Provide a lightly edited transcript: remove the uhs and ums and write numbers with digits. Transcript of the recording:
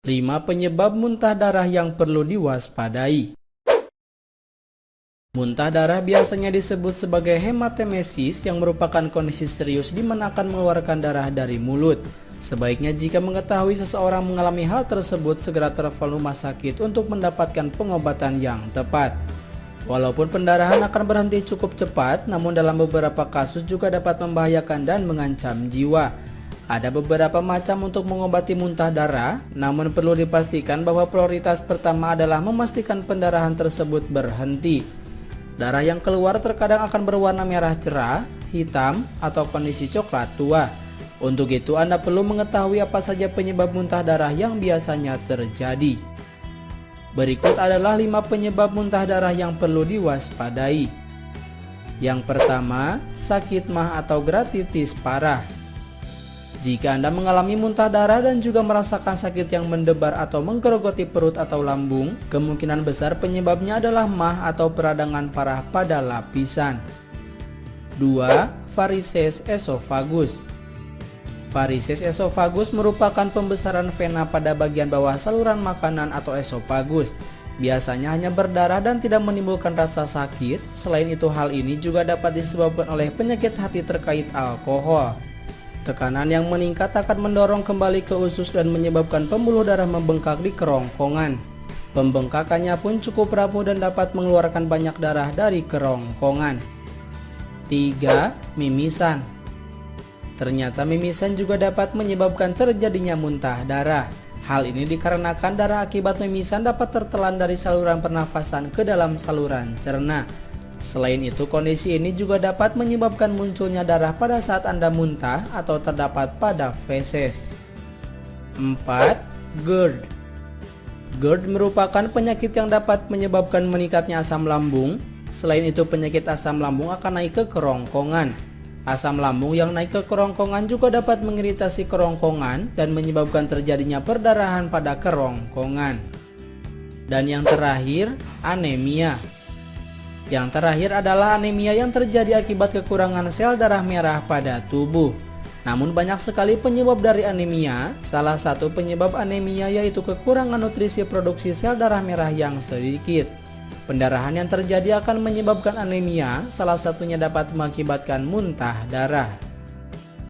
5 penyebab muntah darah yang perlu diwaspadai. Muntah darah biasanya disebut sebagai hematemesis yang merupakan kondisi serius di mana akan mengeluarkan darah dari mulut. Sebaiknya jika mengetahui seseorang mengalami hal tersebut, segera telepon rumah sakit untuk mendapatkan pengobatan yang tepat. Walaupun pendarahan akan berhenti cukup cepat, namun dalam beberapa kasus juga dapat membahayakan dan mengancam jiwa. Ada beberapa macam untuk mengobati muntah darah, namun perlu dipastikan bahwa prioritas pertama adalah memastikan pendarahan tersebut berhenti. Darah yang keluar terkadang akan berwarna merah cerah, hitam, atau kondisi coklat tua. Untuk itu Anda perlu mengetahui apa saja penyebab muntah darah yang biasanya terjadi. Berikut adalah 5 penyebab muntah darah yang perlu diwaspadai. Yang pertama, sakit mah atau gratitis parah. Jika Anda mengalami muntah darah dan juga merasakan sakit yang mendebar atau menggerogoti perut atau lambung, kemungkinan besar penyebabnya adalah mah atau peradangan parah pada lapisan. 2. Varises esophagus. Varises esophagus merupakan pembesaran vena pada bagian bawah saluran makanan atau esophagus. Biasanya hanya berdarah dan tidak menimbulkan rasa sakit. Selain itu, hal ini juga dapat disebabkan oleh penyakit hati terkait alkohol. Tekanan yang meningkat akan mendorong kembali ke usus dan menyebabkan pembuluh darah membengkak di kerongkongan. Pembengkakannya pun cukup rapuh dan dapat mengeluarkan banyak darah dari kerongkongan. 3. Mimisan. Ternyata mimisan juga dapat menyebabkan terjadinya muntah darah. Hal ini dikarenakan darah akibat mimisan dapat tertelan dari saluran pernafasan ke dalam saluran cerna. Selain itu, kondisi ini juga dapat menyebabkan munculnya darah pada saat Anda muntah atau terdapat pada feses. 4. GERD. GERD merupakan penyakit yang dapat menyebabkan meningkatnya asam lambung. Selain itu, penyakit asam lambung akan naik ke kerongkongan. Asam lambung yang naik ke kerongkongan juga dapat mengiritasi kerongkongan dan menyebabkan terjadinya perdarahan pada kerongkongan. Dan yang terakhir, anemia. Yang terakhir adalah anemia yang terjadi akibat kekurangan sel darah merah pada tubuh. Namun banyak sekali penyebab dari anemia. Salah satu penyebab anemia yaitu kekurangan nutrisi produksi sel darah merah yang sedikit. Pendarahan yang terjadi akan menyebabkan anemia, salah satunya dapat mengakibatkan muntah darah.